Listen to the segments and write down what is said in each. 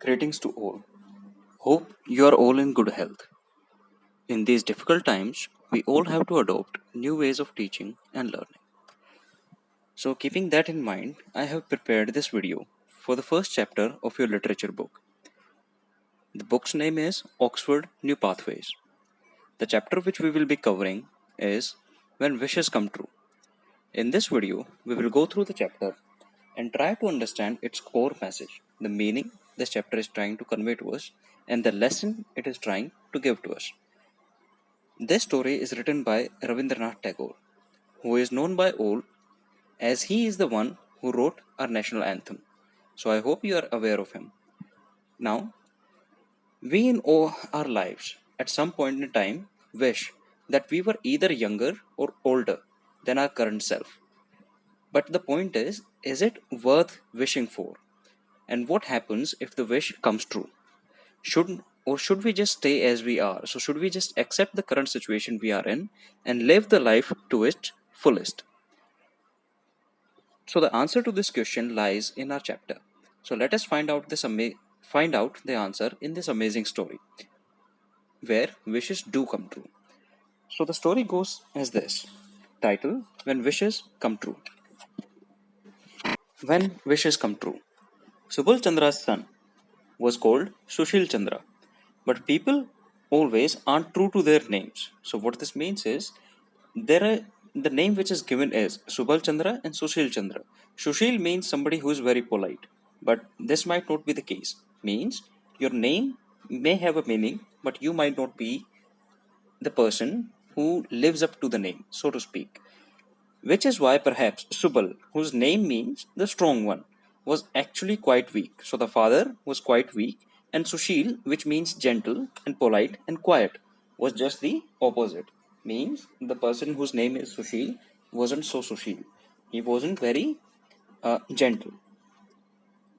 Greetings to all. Hope you are all in good health. In these difficult times, we all have to adopt new ways of teaching and learning. So, keeping that in mind, I have prepared this video for the first chapter of your literature book. The book's name is Oxford New Pathways. The chapter which we will be covering is When Wishes Come True. In this video, we will go through the chapter and try to understand its core message, the meaning this chapter is trying to convey to us, and the lesson it is trying to give to us. This story is written by Rabindranath Tagore, who is known by all as he is the one who wrote our national anthem. So I hope you are aware of him. Now, we in all our lives, at some point in time, wish that we were either younger or older than our current self. But the point is it worth wishing for? And what happens if the wish comes true? Should we just stay as we are? So should we just accept the current situation we are in and live the life to its fullest? So the answer to this question lies in our chapter. So let us find out the answer in this amazing story where wishes do come true. So the story goes as this. Title: When Wishes Come True. When wishes come true. Subal Chandra's son was called Sushil Chandra, but people always aren't true to their names. So what this means is there are the name which is given is Subal Chandra and Sushil Chandra. Sushil means somebody who is very polite, but this might not be the case. Means your name may have a meaning, but you might not be the person who lives up to the name, so to speak. Which is why perhaps Subal, whose name means the strong one, was actually quite weak. So the father was quite weak, and Sushil, which means gentle and polite and quiet, was just the opposite. Means the person whose name is Sushil wasn't so Sushil. He wasn't very gentle.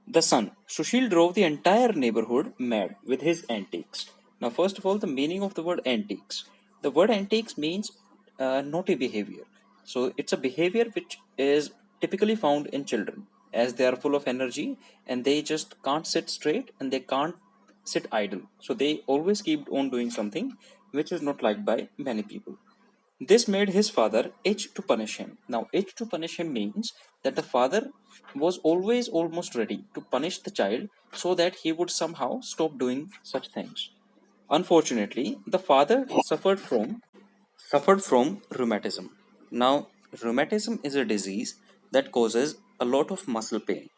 The son, Sushil, drove the entire neighborhood mad with his antics. Now, first of all, the meaning of the word antics. The word antics means naughty behavior. So, it's a behavior which is typically found in children as they are full of energy and they just can't sit straight and they can't sit idle. So, they always keep on doing something which is not liked by many people. This made his father itch to punish him. Now, itch to punish him means that the father was always almost ready to punish the child so that he would somehow stop doing such things. Unfortunately, the father suffered from rheumatism. Now, rheumatism is a disease that causes a lot of muscle pain.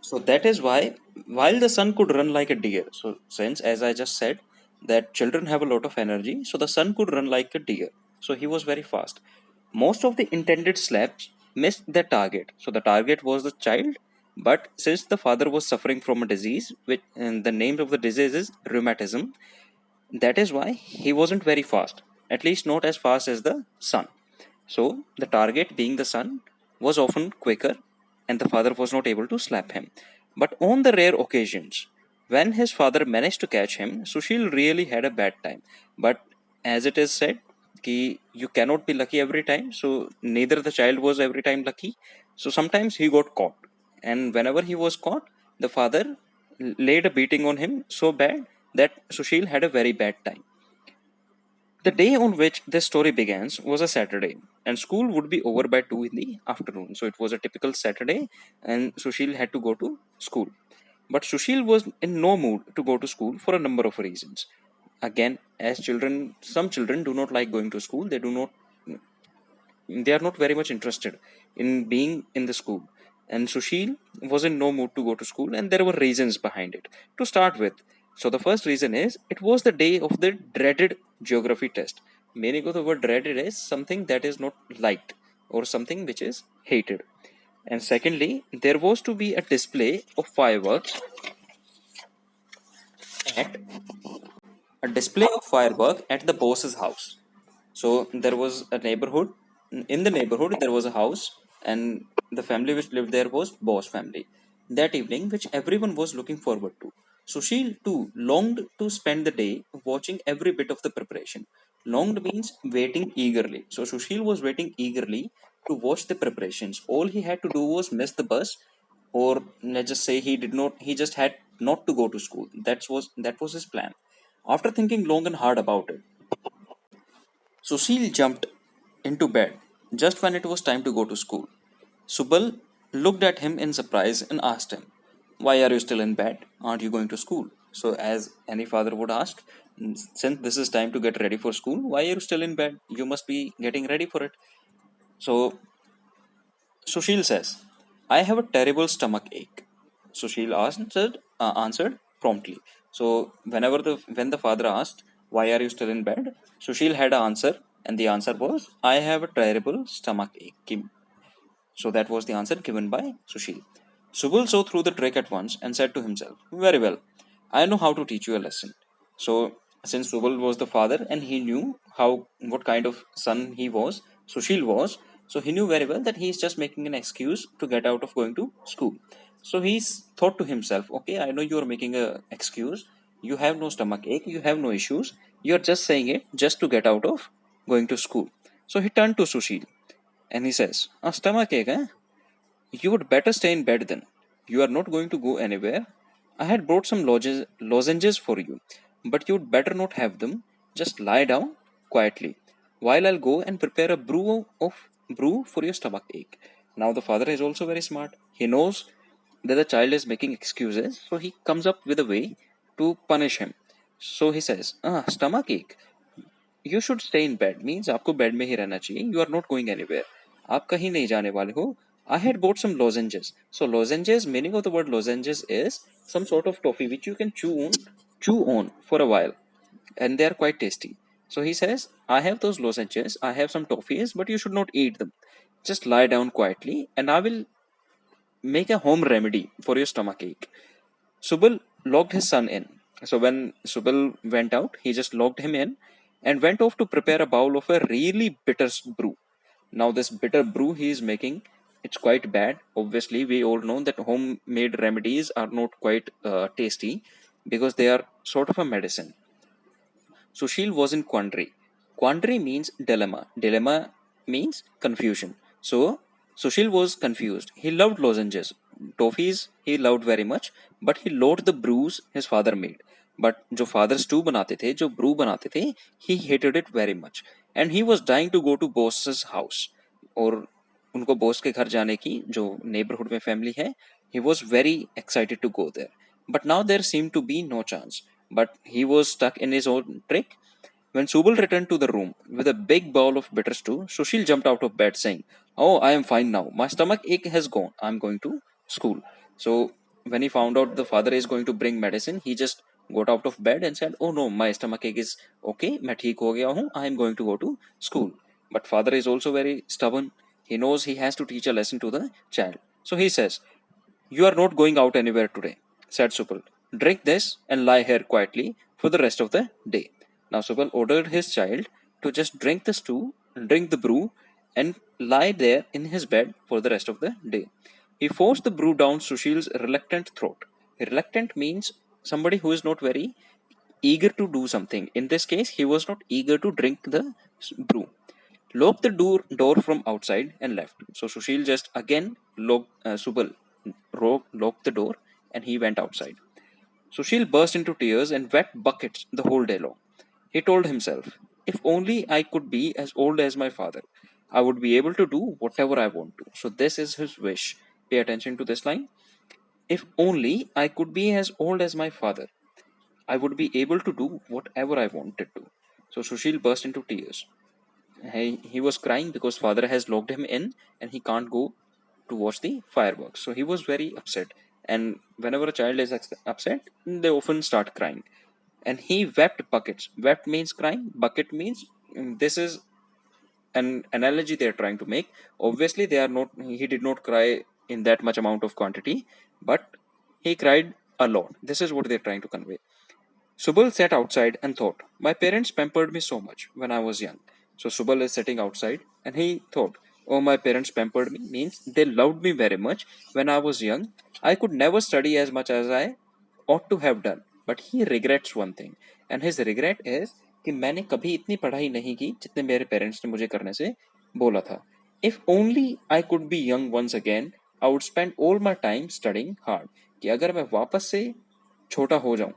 So that is why, while the son could run like a deer, so since as I just said that children have a lot of energy, so the son could run like a deer. So he was very fast. Most of the intended slaps missed their target. So the target was the child, but since the father was suffering from a disease, which and the name of the disease is rheumatism, that is why he wasn't very fast. At least not as fast as the son. So the target, being the son, was often quicker, and the father was not able to slap him. But on the rare occasions when his father managed to catch him, Sushil really had a bad time. But as it is said, कि you cannot be lucky every time, so neither the child was every time lucky. So sometimes he got caught, and whenever he was caught, the father laid a beating on him so bad that Sushil had a very bad time. The day on which this story begins was a Saturday, and school would be over by 2 in the afternoon. So it was a typical Saturday, and Sushil had to go to school. But Sushil was in no mood to go to school for a number of reasons. Again, as children, some children do not like going to school. They are not very much interested in being in the school. And Sushil was in no mood to go to school, and there were reasons behind it. To start with, so the first reason is it was the day of the dreaded geography test. Meaning of the word dreaded is something that is not liked or something which is hated. And secondly, there was to be a display of fireworks at at the boss's house. So there was a neighborhood. In the neighborhood, there was a house, and the family which lived there was boss family. That evening, which everyone was looking forward to. Sushil too longed to spend the day watching every bit of the preparation. Longed means waiting eagerly. So Sushil was waiting eagerly to watch the preparations. All he had to do was miss the bus, or let's just say he did not. He just had not to go to school. That was his plan. After thinking long and hard about it, Sushil jumped into bed just when it was time to go to school. Subal looked at him in surprise and asked him, "Why are you still in bed? Aren't you going to school?" So, as any father would ask, since this is time to get ready for school, why are you still in bed? You must be getting ready for it. So, Sushil says, "I have a terrible stomach ache." Sushil answered promptly. So when the father asked, "Why are you still in bed?" Sushil had an answer, and the answer was, "I have a terrible stomach ache." So that was the answer given by Sushil. Subal saw through the trick at once and said to himself, "Very well, I know how to teach you a lesson." So since Subal was the father and he knew what kind of son Sushil was, so he knew very well that he is just making an excuse to get out of going to school. So he's thought to himself, "Okay, I know you are making a excuse. You have no stomach ache, you have no issues. You are just saying it just to get out of going to school." So he turned to Sushil and he says, "A stomach ache, eh? You would better stay in bed then. You are not going to go anywhere. I had brought some lozenges for you, but you'd better not have them. Just lie down quietly while I'll go and prepare a brew for your stomach ache." Now the father is also very smart. He knows that the child is making excuses, so he comes up with a way to punish him. So he says, "Stomach ache. You should stay in bed means आपको bed में ही रहना चाहिए. You are not going anywhere. आप कहीं नहीं जाने वाले हो. I had bought some lozenges." So lozenges, meaning of the word lozenges is some sort of toffee which you can chew on for a while, and they are quite tasty. So he says, "I have those lozenges. I have some toffees, but you should not eat them. Just lie down quietly, and I will make a home remedy for your stomach ache." Subal locked his son in. So when Subal went out, he just locked him in and went off to prepare a bowl of a really bitter brew. Now, this bitter brew he is making, it's quite bad. Obviously, we all know that homemade remedies are not quite tasty because they are sort of a medicine. Sushil was in quandary. Quandary means dilemma. Dilemma means confusion. So Sushil was confused. He loved lozenges. Toffees he loved very much, but he loathed the brews his father made. But जो father stew बनाते थे, जो brew बनाते थे, he hated it very much. And he was dying to go to boss's house. और उनको boss के घर जाने की जो नेबरहुड में फैमिली है, he was very excited to go there. But now there seemed to be no chance. But he was stuck in his own trick. When Subal returned to the room with a big bowl of bitter stew, Sushil jumped out of bed saying, "Oh, I am fine now. My stomach ache has gone. I'm going to school." So when he found out the father is going to bring medicine, he just got out of bed and said, "Oh no, my stomach ache is okay. मैं ठीक हो गया हूँ. I am going to go to school." But father is also very stubborn. He knows he has to teach a lesson to the child. So he says, "You are not going out anywhere today," said Subal. "Drink this and lie here quietly for the rest of the day." Now Subal ordered his child to just drink the stew, drink the brew, and lie there in his bed for the rest of the day. He forced the brew down Sushil's reluctant throat. Reluctant means somebody who is not very eager to do something. In this case, he was not eager to drink the brew. Locked the door from outside and left. So Sushil just again Subal locked the door and he went outside. Sushil burst into tears and wet buckets the whole day long. He told himself, "If only I could be as old as my father, I would be able to do whatever I want to." So this is his wish. Pay attention to this line. If only I could be as old as my father, I would be able to do whatever I wanted to. So Sushil burst into tears. He was crying because father has locked him in and he can't go to watch the fireworks. So he was very upset. And whenever a child is upset, they often start crying. And he wept buckets. Wept means crying, bucket means this is an analogy they are trying to make. Obviously, they are not, he did not cry in that much amount of quantity, but he cried a lot. This is what they're trying to convey. Subal sat outside and thought, "My parents pampered me so much when I was young." So Subal is sitting outside and he thought, "Oh, my parents pampered me," means they loved me very much when I was young. I could never study as much as I ought to have done. But he regrets one thing. And his regret is कि मैंने कभी इतनी पढ़ाई नहीं की जितने मेरे parents ने मुझे करने से बोला था. If only I could be young once again, I would spend all my time studying hard. कि अगर मैं वापस से छोटा हो जाऊं,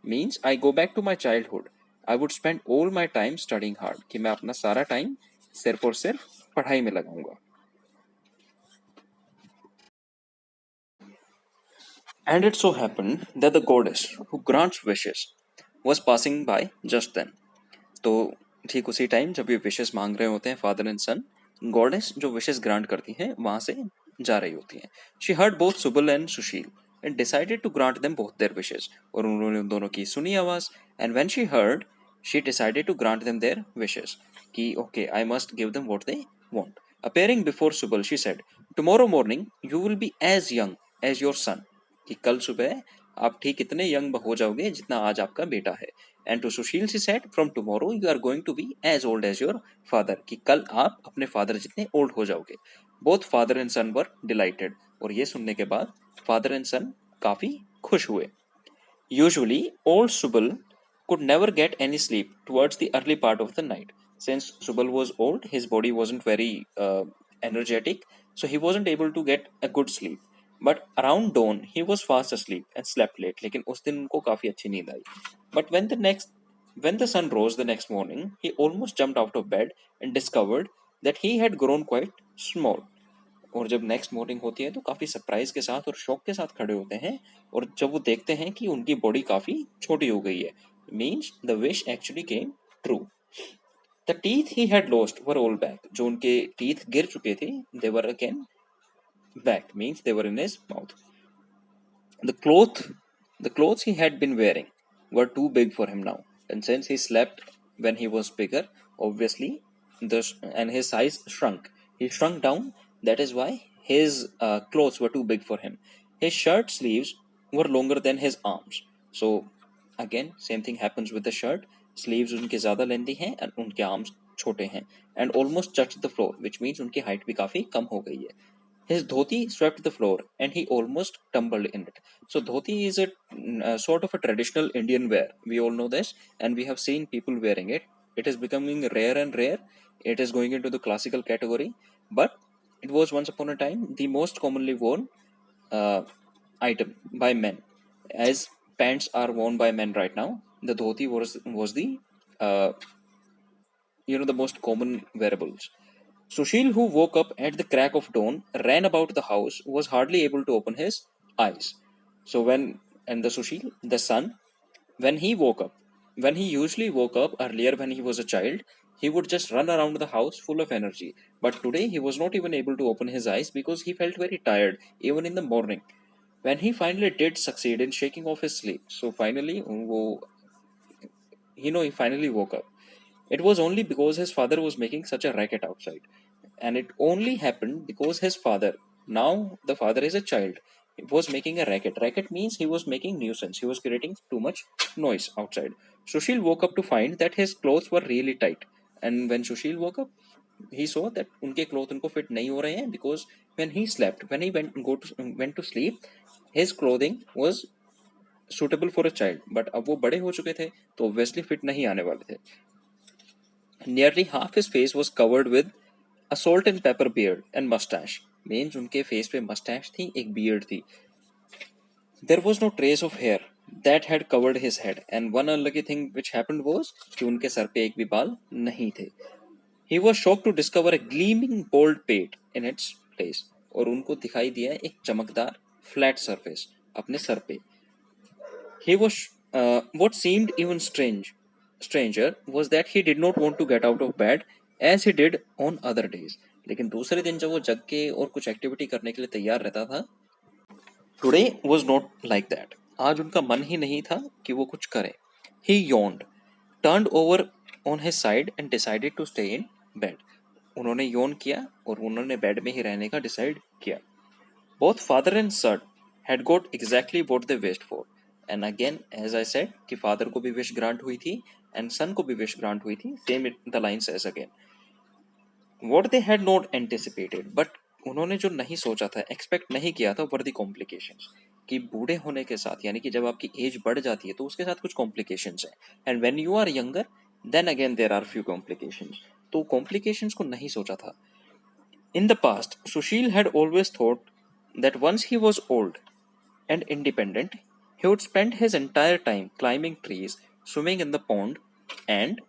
means I go back to my childhood, I would spend all my time studying hard, कि मैं अपना सारा टाइम सिर्फ और सिर्फ पढ़ाई में लगाऊंगा. And it so happened that the goddess who grants wishes was passing by just then. तो ठीक उसी टाइम जब ये विशेस मांग रहे होते हैं फादर एंड सन, गॉडेस जो विशेस ग्रांट करती हैं वहां से जा रही होती हैं. She heard both Subal and Sushil and decided to grant them both their wishes, और उन्होंने उन दोनों की सुनी आवाज. And when she heard, she decided to grant them their wishes, कि okay I must give them what they want. Appearing before Subal she said, tomorrow morning you will B as young as your son, कि कल सुबह आप ठीक इतने young हो जाओगे जितना आज आपका बेटा है. And to Sushil she said, from tomorrow you are going to be as old as your father, कि कल आप अपने फादर जितने ओल्ड हो जाओगे. Both father and son were delighted, और ये सुनने के बाद फादर एंड सन काफी खुश हुए. Usually, old Subal could never get any sleep towards the early part of the night. Since Subal was old, his body wasn't very energetic, so he wasn't able to get a good sleep. But around dawn, he was fast asleep and slept late. लेकिन उस दिन उनको काफी अच्छी नींद आई. But when the sun rose the next morning, he almost jumped out of bed and discovered that he had grown quite small. और जब next morning होती है तो काफी सरप्राइज के साथ और शौक के साथ खड़े होते हैं, और जब वो देखते हैं कि उनकी बॉडी काफी छोटी हो गई है, means the wish actually came true. The teeth he had lost were all back, जो उनके टीथ गिर चुके थे they were again back, means they were in his mouth. The cloth, the clothes he had been wearing were too big for him now, and since he slept when he was bigger, obviously, and his size shrunk. He shrunk down. That is why his clothes were too big for him. His shirt sleeves were longer than his arms. So again, same thing happens with the shirt. Sleeves उनके ज़्यादा लेंदी हैं and उनके arms छोटे हैं, and almost touched the floor, which means उनकी height भी काफी कम हो गई है. His dhoti swept the floor and he almost tumbled in it. So dhoti is a sort of a traditional Indian wear. We all know this, and we have seen people wearing it. It is becoming rare and rare. It is going into the classical category, but it was once upon a time the most commonly worn uh, item by men. As pants are worn by men right now, the dhoti was the uh, the most common wearables. Sushil, who woke up at the crack of dawn, ran about the house, was hardly able to open his eyes. So and the Sushil, the son, when he woke up, when he usually woke up earlier when he was a child, he would just run around the house full of energy. But today he was not even able to open his eyes because he felt very tired, even in the morning. When he finally did succeed in shaking off his sleep, so finally, he finally woke up. It was only because his father was making such a racket outside. And it only happened because his father, now the father is a child, was making a racket. Racket means he was making nuisance. He was creating too much noise outside. Sushil woke up to find that his clothes were really tight. And when Sushil woke up, he saw that उनके clothes उनको fit नहीं हो रहे हैं, because when he went to sleep, his clothing was suitable for a child. But अब वो बड़े हो चुके थे तो obviously fit नहीं आने वाले थे. Nearly half his face was covered with a salt and pepper beard and mustache. Means उनके face पे mustache थी, एक beard थी. There was no trace of hair that had covered his head, and one unlucky thing which happened was कि उनके sir पे एक भी बाल नहीं थे. He was shocked to discover a gleaming bald pate in its place. और उनको दिखाई दिया एक चमकदार flat surface अपने सर पे. He was what seemed even stranger was that he did not want to get out of bed as he did on other days. लेकिन दूसरे दिन जब वो जग के और कुछ एक्टिविटी करने के लिए तैयार रहता था, today was not like that. आज उनका मन ही नहीं था कि वो कुछ करे. He yawned, turned over on his side and decided to stay in bed. उन्होंने यौन किया और उन्होंने बेड में ही रहने का डिसाइड किया. Both father and son had got exactly what they wished for. And again, as I said, कि father को भी wish grant हुई थी and son को भी wish grant हुई थी. Same the line says again. What they had not anticipated, but उन्होंने जो नहीं सोचा था, expect नहीं किया था, were the complications. कि बूढ़े होने के साथ, यानी कि जब आपकी एज बढ़ जाती है तो उसके साथ कुछ कॉम्प्लिकेशंस हैं. And when you are younger, then again there are few complications. तो कॉम्प्लिकेशंस को नहीं सोचा था. In the past, Sushil had always thought that once he was old and independent, He would spend his entire time climbing trees, swimming in the pond, and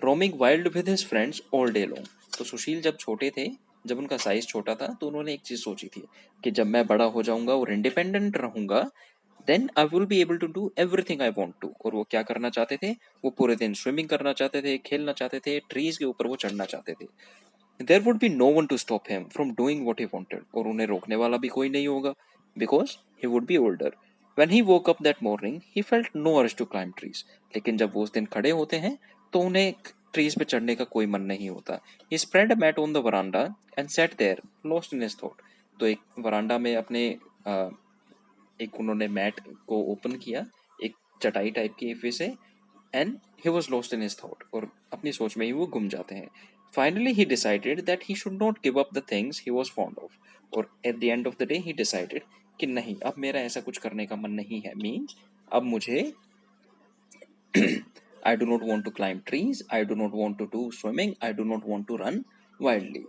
roaming wild with his friends all day long. तो सुशील जब छोटे थे, जब उनका size छोटा था, तो उन्होंने एक चीज सोची थी कि जब मैं बड़ा हो जाऊंगा और इंडिपेंडेंट रहूंगा, then I will be able to do everything I want to. और वो क्या करना चाहते थे? वो पूरे दिन स्विमिंग करना चाहते थे, खेलना चाहते थे, ट्रीज के ऊपर वो चढ़ना चाहते थे। There would be no one to stop him from doing what he wanted, और उन्हें रोकने वाला भी कोई नहीं होगा, because he would be older. When he woke up that morning he felt no urge to climb trees, लेकिन जब वो उस दिन खड़े होते हैं तो उन्हें ट्रीज पे चढ़ने का कोई मन नहीं होता। He spread a mat on the veranda and set there lost in his thought. तो एक वरांडा में अपने एक उन्होंने मैट को ओपन किया, एक चटाई टाइप की if say, and he was lost in his thought, और अपनी सोच में ही वो गुम जाते हैं। Finally he decided that he should not give up the things he was fond of, और at the end of the day he decided कि नहीं, अब मेरा ऐसा कुछ करने का मन नहीं है। मीन्स अब मुझे I do not want to climb trees, I do not want to do swimming, I do not want to run wildly.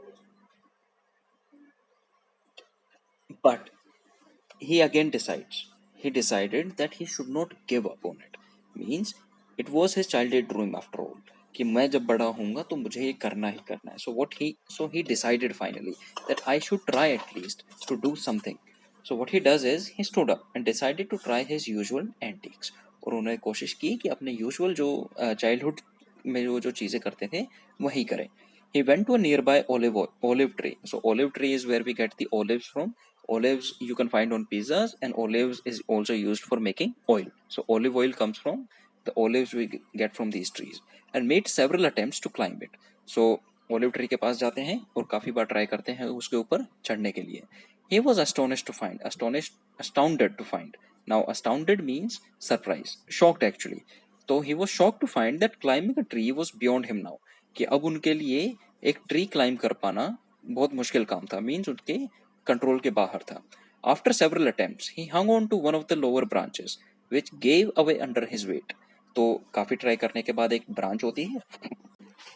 But he again decides. He decided that he should not give up on it. Means it was his childhood dream after all. कि मैं जब बड़ा होऊंगा तो मुझे ये करना ही करना है. So he decided finally that I should try at least to do something. So what he does is he stood up and decided to try his usual antics. और उन्होंने कोशिश की कि अपने यूजुअल जो चाइल्डहुड में जो चीज़ें करते थे वही करें. He went to a nearby olive tree. So olive tree is where we get the olives from. Olives you can find on pizzas, and olives is also used for making oil. So olive oil comes from the olives we get from these trees, and made several attempts to climb it. So olive tree के पास जाते हैं और काफी बार try करते हैं उसके ऊपर चढ़ने के लिए. He was astounded to find. Now astounded means surprised, shocked actually. तो he was shocked to find that climbing a tree was beyond him now. कि अब उनके लिए एक ट्री क्लाइंब कर पाना बहुत मुश्किल काम था. मीन्स उनके कंट्रोल के बाहर था. After several attempts, he hung on to one of the lower branches, which gave away under his weight. तो काफी ट्राई करने के बाद एक ब्रांच होती है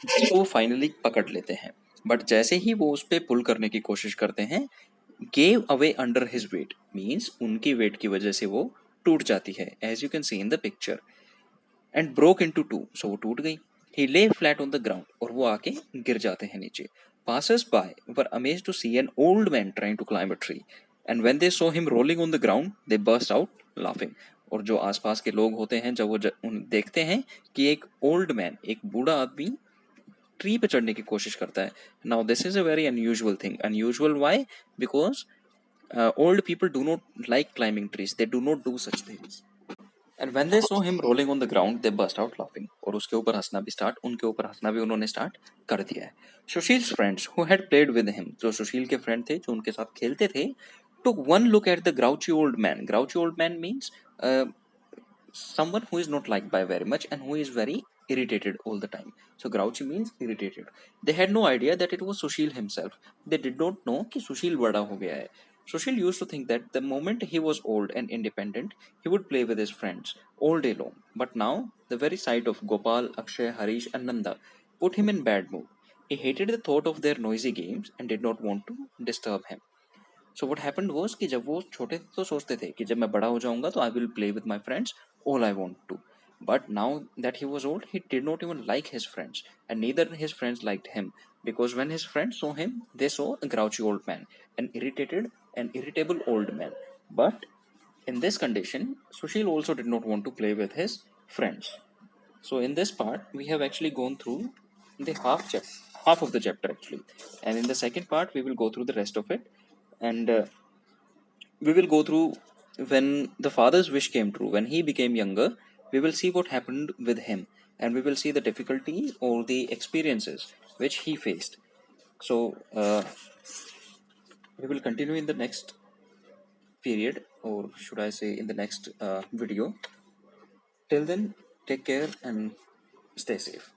जिसको वो फाइनली पकड़ लेते हैं. बट जैसे ही वो उस पे पुल करने की कोशिश करते हैं, gave away under his weight means उनकी वेट की वजह से वो टूट जाती है, as you can see in the picture, and broke into two. So वो टूट गई. He lay flat on the ground, और वो आके गिर जाते हैं नीचे. Passers by were amazed to see an old man trying to climb a tree, and when they saw him rolling on the ground, they burst out laughing. और जो आसपास के लोग होते हैं जब वो देखते हैं कि एक ओल्ड मैन, एक बूढ़ा आदमी ट्री पे चढ़ने की कोशिश करता है. Now this is a very unusual thing. Unusual why? Because old people do not like climbing trees. They do not do such things. And when they saw him rolling on the ground, they burst out laughing. और उसके ऊपर हंसना भी start, उनके ऊपर हंसना भी उन्होंने स्टार्ट कर दिया है. Sushil's friends who had played with him, जो सुशील के फ्रेंड थे जो उनके साथ खेलते थे, took one look at the grouchy old man. Grouchy old man means someone who is not liked by very much and who is very irritated all the time. So grouchy means irritated. They had no idea that it was Sushil himself. They did not know कि सुशील बड़ा हो गया है. Sushil used to think that the moment he was old and independent, he would play with his friends all day long. But now, the very sight of Gopal, Akshay, Harish, and Nanda put him in bad mood. He hated the thought of their noisy games and did not want to disturb him. So what happened was कि जब वो छोटे थे तो सोचते थे कि जब मैं बड़ा हो जाऊंगा तो I will play with my friends all I want to. But now that he was old, he did not even like his friends, and neither his friends liked him, because when his friends saw him, they saw a grouchy old man, an irritable old man. But in this condition, Sushil also did not want to play with his friends. So in this part, we have actually gone through the half of the chapter actually, and in the second part, we will go through the rest of it, and we will go through when the father's wish came true, when he became younger. We will see what happened with him, and we will see the difficulties or the experiences which he faced. So, we will continue in the next period, or should I say, in the next video. Till then, take care and stay safe.